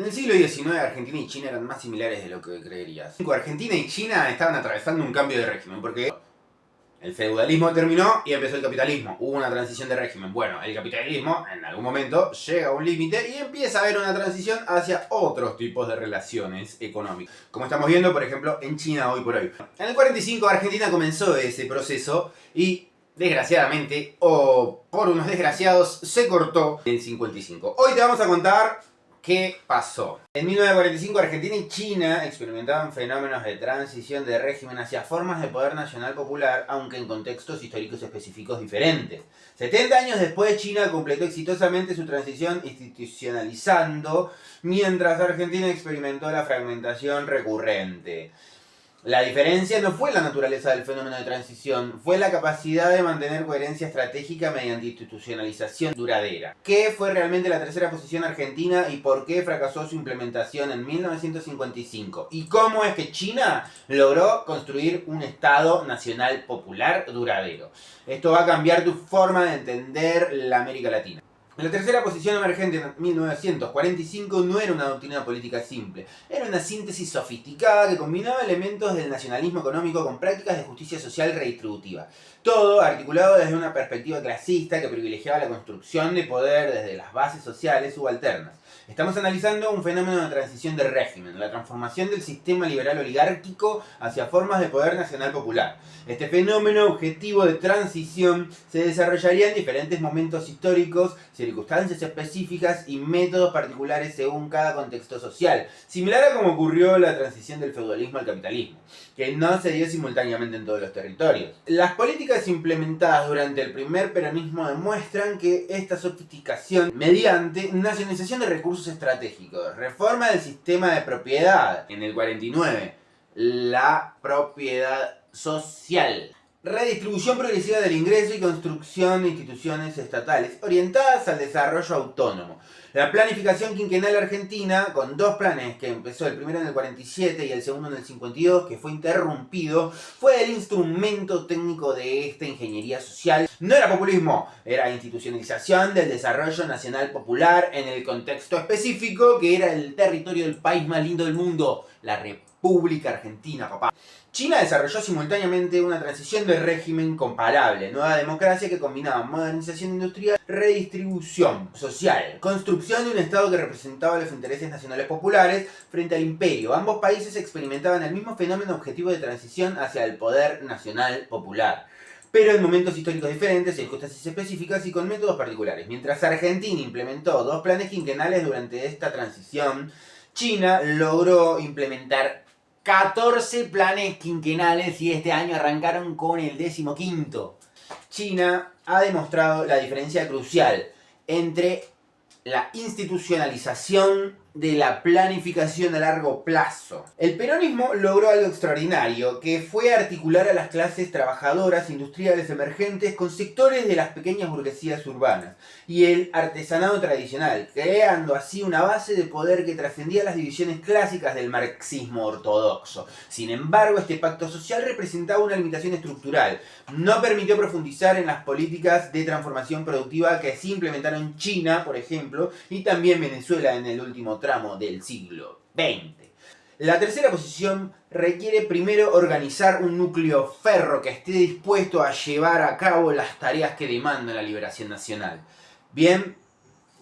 En el siglo XIX, Argentina y China eran más similares de lo que creerías. Argentina y China estaban atravesando un cambio de régimen, porque el feudalismo terminó y empezó el capitalismo. Hubo una transición de régimen. Bueno, el capitalismo en algún momento llega a un límite y empieza a haber una transición hacia otros tipos de relaciones económicas. Como estamos viendo, por ejemplo, en China hoy por hoy. En el 45 Argentina comenzó ese proceso y desgraciadamente, o por unos desgraciados, se cortó en el 55. Hoy te vamos a contar qué pasó. En 1945 Argentina y China experimentaban fenómenos de transición de régimen hacia formas de poder nacional popular, aunque en contextos históricos específicos diferentes. 70 años después, China completó exitosamente su transición institucionalizando, mientras Argentina experimentó la fragmentación recurrente. La diferencia no fue la naturaleza del fenómeno de transición, fue la capacidad de mantener coherencia estratégica mediante institucionalización duradera. ¿Qué fue realmente la tercera posición argentina y por qué fracasó su implementación en 1955? ¿Y cómo es que China logró construir un Estado nacional popular duradero? Esto va a cambiar tu forma de entender la América Latina. La tercera posición emergente en 1945 no era una doctrina política simple, era una síntesis sofisticada que combinaba elementos del nacionalismo económico con prácticas de justicia social redistributiva. Todo articulado desde una perspectiva clasista que privilegiaba la construcción de poder desde las bases sociales subalternas. Estamos analizando un fenómeno de transición de régimen, la transformación del sistema liberal oligárquico hacia formas de poder nacional popular. Este fenómeno objetivo de transición se desarrollaría en diferentes momentos históricos, circunstancias específicas y métodos particulares según cada contexto social, similar a como ocurrió la transición del feudalismo al capitalismo, que no se dio simultáneamente en todos los territorios. Las políticas implementadas durante el primer peronismo demuestran que esta sofisticación mediante nacionalización de recursos estratégicos, reforma del sistema de propiedad en el 49, la propiedad social, redistribución progresiva del ingreso y construcción de instituciones estatales orientadas al desarrollo autónomo. La planificación quinquenal argentina, con dos planes, que empezó el primero en el 47 y el segundo en el 52, que fue interrumpido, fue el instrumento técnico de esta ingeniería social. No era populismo, era institucionalización del desarrollo nacional popular en el contexto específico, que era el territorio del país más lindo del mundo, la República Argentina, papá. China desarrolló simultáneamente una transición de régimen comparable, nueva democracia que combinaba modernización industrial, redistribución social, construcción de un Estado que representaba los intereses nacionales populares frente al imperio. Ambos países experimentaban el mismo fenómeno objetivo de transición hacia el poder nacional popular, pero en momentos históricos diferentes, circunstancias específicas y con métodos particulares. Mientras Argentina implementó dos planes quinquenales durante esta transición, China logró implementar 14 planes quinquenales y este año arrancaron con el 15º. China ha demostrado la diferencia crucial entre la institucionalización de la planificación a largo plazo. El peronismo logró algo extraordinario, que fue articular a las clases trabajadoras industriales emergentes con sectores de las pequeñas burguesías urbanas y el artesanado tradicional, creando así una base de poder que trascendía las divisiones clásicas del marxismo ortodoxo. Sin embargo, este pacto social representaba una limitación estructural. No permitió profundizar en las políticas de transformación productiva que sí implementaron China, por ejemplo, y también Venezuela en el último tramo del siglo XX. La tercera posición requiere primero organizar un núcleo ferro que esté dispuesto a llevar a cabo las tareas que demanda la liberación nacional. Bien,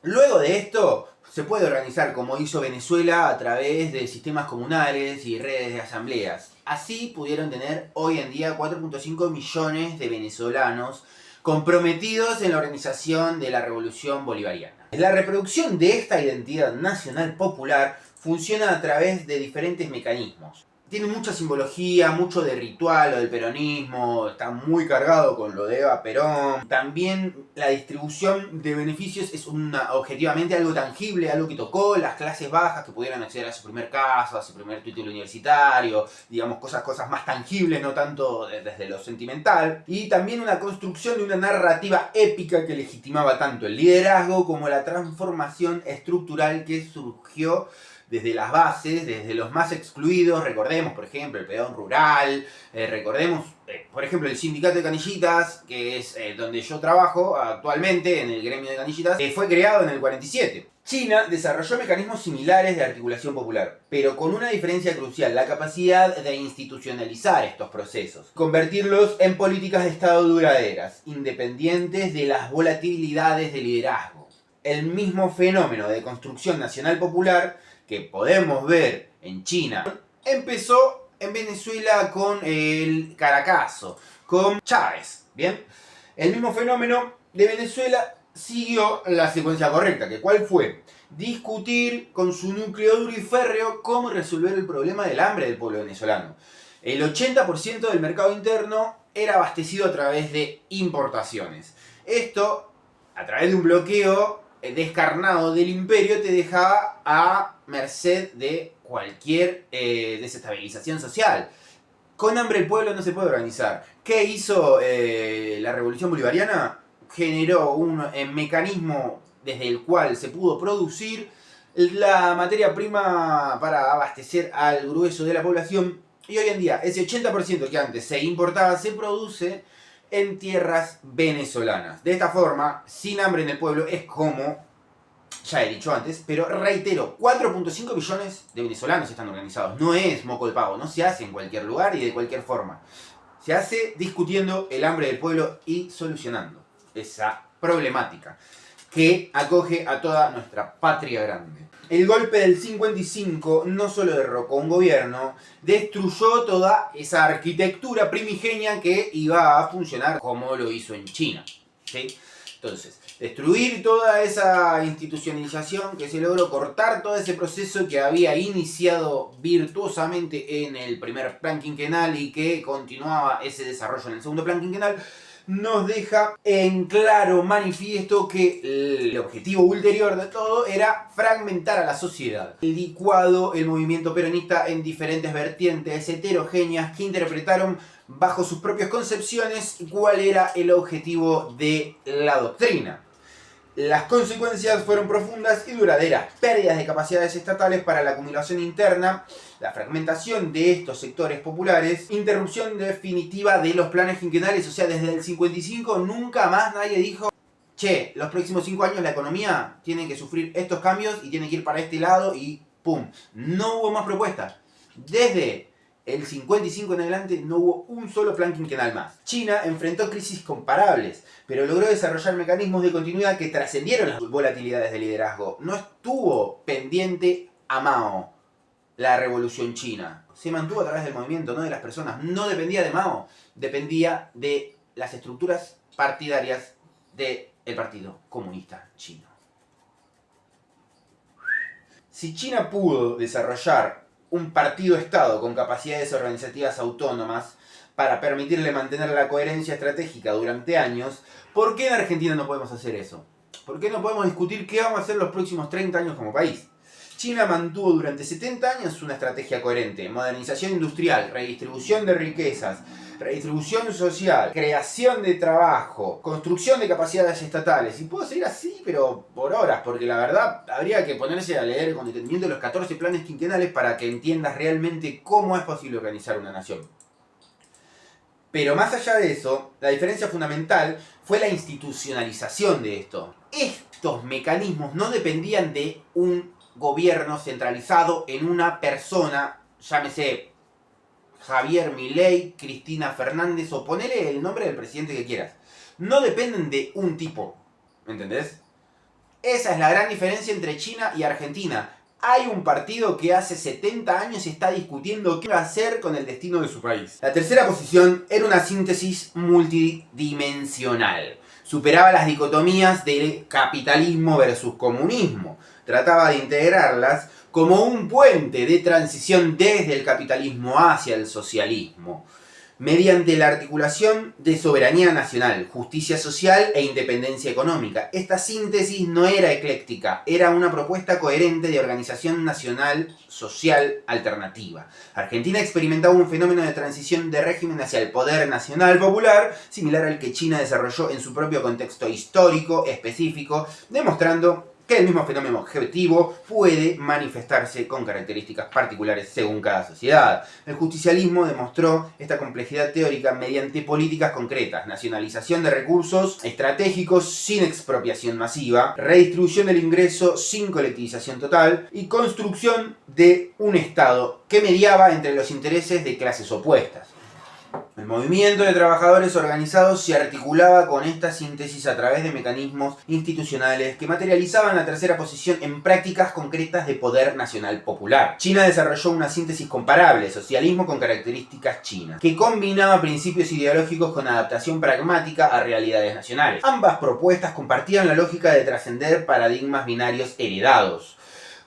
luego de esto se puede organizar como hizo Venezuela a través de sistemas comunales y redes de asambleas. Así pudieron tener hoy en día 4.5 millones de venezolanos comprometidos en la organización de la revolución bolivariana. La reproducción de esta identidad nacional popular funciona a través de diferentes mecanismos. Tiene mucha simbología, mucho de ritual, lo del peronismo, está muy cargado con lo de Eva Perón. También la distribución de beneficios es objetivamente algo tangible, algo que tocó las clases bajas que pudieran acceder a su primer casa, a su primer título universitario, digamos cosas más tangibles, no tanto desde lo sentimental. Y también una construcción de una narrativa épica que legitimaba tanto el liderazgo como la transformación estructural que surgió desde las bases, desde los más excluidos. Recordemos, por ejemplo, el peón rural, recordemos, por ejemplo, el sindicato de canillitas, que es donde yo trabajo actualmente, en el gremio de canillitas, fue creado en el 47. China desarrolló mecanismos similares de articulación popular, pero con una diferencia crucial: la capacidad de institucionalizar estos procesos, convertirlos en políticas de Estado duraderas, independientes de las volatilidades de liderazgo. El mismo fenómeno de construcción nacional popular que podemos ver en China empezó en Venezuela con el Caracazo, con Chávez, ¿bien? El mismo fenómeno de Venezuela siguió la secuencia correcta, que ¿cuál fue? Discutir con su núcleo duro y férreo cómo resolver el problema del hambre del pueblo venezolano. El 80% del mercado interno era abastecido a través de importaciones. Esto, a través de un bloqueo descarnado del imperio, te dejaba a merced de cualquier desestabilización social. Con hambre el pueblo no se puede organizar. ¿Qué hizo la revolución bolivariana? Generó un mecanismo desde el cual se pudo producir la materia prima para abastecer al grueso de la población. Y hoy en día ese 80% que antes se importaba se produce en tierras venezolanas. De esta forma, sin hambre en el pueblo, es como, ya he dicho antes, pero reitero, 4.5 millones de venezolanos están organizados. No es moco de pavo, no se hace en cualquier lugar y de cualquier forma. Se hace discutiendo el hambre del pueblo y solucionando esa problemática que acoge a toda nuestra patria grande. El golpe del 55 no solo derrocó un gobierno, destruyó toda esa arquitectura primigenia que iba a funcionar como lo hizo en China, ¿sí? Entonces, destruir toda esa institucionalización que se logró, cortar todo ese proceso que había iniciado virtuosamente en el primer plan quinquenal y que continuaba ese desarrollo en el segundo plan quinquenal, nos deja en claro manifiesto que el objetivo ulterior de todo era fragmentar a la sociedad. El licuado el movimiento peronista en diferentes vertientes heterogéneas que interpretaron bajo sus propias concepciones cuál era el objetivo de la doctrina. Las consecuencias fueron profundas y duraderas: pérdidas de capacidades estatales para la acumulación interna, la fragmentación de estos sectores populares, interrupción definitiva de los planes quinquenales. O sea, desde el 55 nunca más nadie dijo: che, los próximos 5 años la economía tiene que sufrir estos cambios y tiene que ir para este lado y ¡pum! No hubo más propuestas. Desde el 55 en adelante no hubo un solo plan quinquenal más. China enfrentó crisis comparables, pero logró desarrollar mecanismos de continuidad que trascendieron las volatilidades de liderazgo. No estuvo pendiente a Mao la revolución china. Se mantuvo a través del movimiento, no de las personas. No dependía de Mao, dependía de las estructuras partidarias del Partido Comunista Chino. Si China pudo desarrollar un partido-estado con capacidades organizativas autónomas para permitirle mantener la coherencia estratégica durante años, ¿por qué en Argentina no podemos hacer eso? ¿Por qué no podemos discutir qué vamos a hacer los próximos 30 años como país? China mantuvo durante 70 años una estrategia coherente: modernización industrial, redistribución de riquezas, redistribución social, creación de trabajo, construcción de capacidades estatales. Y puedo seguir así, pero por horas, porque la verdad habría que ponerse a leer con detenimiento los 14 planes quinquenales para que entiendas realmente cómo es posible organizar una nación. Pero más allá de eso, la diferencia fundamental fue la institucionalización de esto. Estos mecanismos no dependían de un gobierno centralizado en una persona, llámese Javier Milei, Cristina Fernández, o ponele el nombre del presidente que quieras. No dependen de un tipo, ¿entendés? Esa es la gran diferencia entre China y Argentina. Hay un partido que hace 70 años está discutiendo qué va a hacer con el destino de su país. La tercera posición era una síntesis multidimensional. Superaba las dicotomías del capitalismo versus comunismo. Trataba de integrarlas como un puente de transición desde el capitalismo hacia el socialismo, mediante la articulación de soberanía nacional, justicia social e independencia económica. Esta síntesis no era ecléctica, era una propuesta coherente de organización nacional social alternativa. Argentina experimentaba un fenómeno de transición de régimen hacia el poder nacional popular, similar al que China desarrolló en su propio contexto histórico específico, demostrando que el mismo fenómeno objetivo puede manifestarse con características particulares según cada sociedad. El justicialismo demostró esta complejidad teórica mediante políticas concretas: nacionalización de recursos estratégicos sin expropiación masiva, redistribución del ingreso sin colectivización total y construcción de un Estado que mediaba entre los intereses de clases opuestas. El movimiento de trabajadores organizados se articulaba con esta síntesis a través de mecanismos institucionales que materializaban la tercera posición en prácticas concretas de poder nacional popular. China desarrolló una síntesis comparable, socialismo con características chinas, que combinaba principios ideológicos con adaptación pragmática a realidades nacionales. Ambas propuestas compartían la lógica de trascender paradigmas binarios heredados.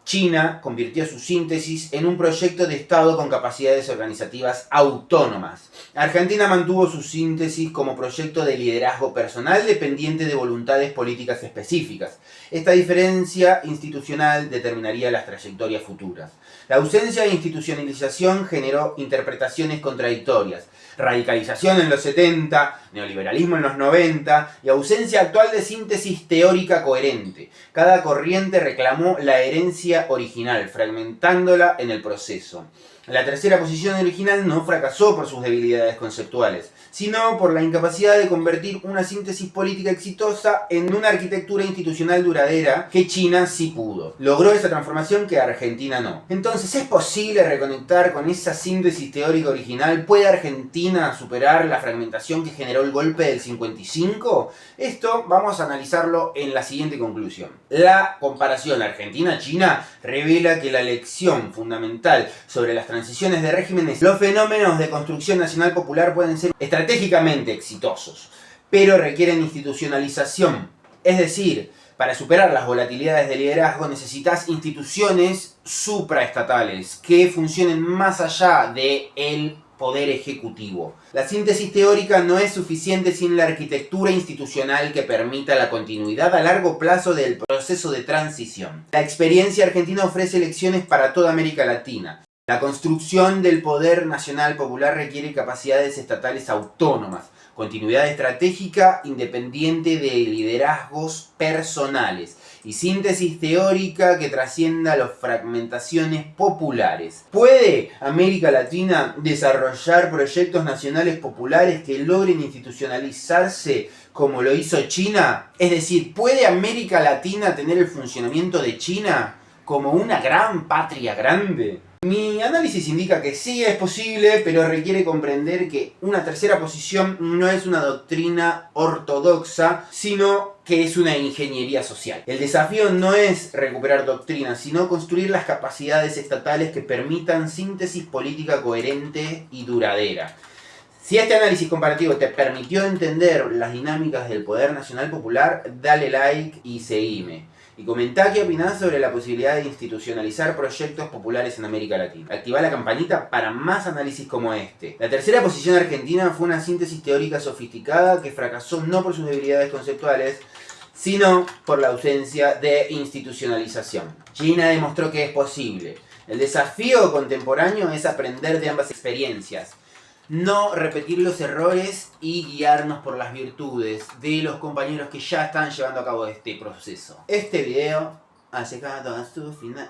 China convirtió su síntesis en un proyecto de Estado con capacidades organizativas autónomas. Argentina mantuvo su síntesis como proyecto de liderazgo personal dependiente de voluntades políticas específicas. Esta diferencia institucional determinaría las trayectorias futuras. La ausencia de institucionalización generó interpretaciones contradictorias. Radicalización en los 70, neoliberalismo en los 90 y ausencia actual de síntesis teórica coherente. Cada corriente reclamó la herencia original, fragmentándola en el proceso. La tercera posición original no fracasó por sus debilidades conceptuales, sino por la incapacidad de convertir una síntesis política exitosa en una arquitectura institucional duradera que China sí pudo. Logró esa transformación que Argentina no. Entonces, ¿es posible reconectar con esa síntesis teórica original? ¿Puede Argentina superar la fragmentación que generó el golpe del 55? Esto vamos a analizarlo en la siguiente conclusión. La comparación Argentina-China revela que la lección fundamental sobre las transiciones de regímenes, los fenómenos de construcción nacional popular pueden ser estratégicamente exitosos, pero requieren institucionalización. Es decir, para superar las volatilidades de liderazgo necesitas instituciones supraestatales que funcionen más allá del poder ejecutivo. La síntesis teórica no es suficiente sin la arquitectura institucional que permita la continuidad a largo plazo del proceso de transición. La experiencia argentina ofrece lecciones para toda América Latina. La construcción del poder nacional popular requiere capacidades estatales autónomas, continuidad estratégica independiente de liderazgos personales y síntesis teórica que trascienda las fragmentaciones populares. ¿Puede América Latina desarrollar proyectos nacionales populares que logren institucionalizarse como lo hizo China? Es decir, ¿puede América Latina tener el funcionamiento de China como una gran patria grande? Mi análisis indica que sí es posible, pero requiere comprender que una tercera posición no es una doctrina ortodoxa, sino que es una ingeniería social. El desafío no es recuperar doctrinas, sino construir las capacidades estatales que permitan síntesis política coherente y duradera. Si este análisis comparativo te permitió entender las dinámicas del poder nacional popular, dale like y seguime. Y comentá qué opinás sobre la posibilidad de institucionalizar proyectos populares en América Latina. Activá la campanita para más análisis como este. La tercera posición argentina fue una síntesis teórica sofisticada que fracasó no por sus debilidades conceptuales, sino por la ausencia de institucionalización. China demostró que es posible. El desafío contemporáneo es aprender de ambas experiencias, no repetir los errores y guiarnos por las virtudes de los compañeros que ya están llevando a cabo este proceso. Este video ha llegado a su final.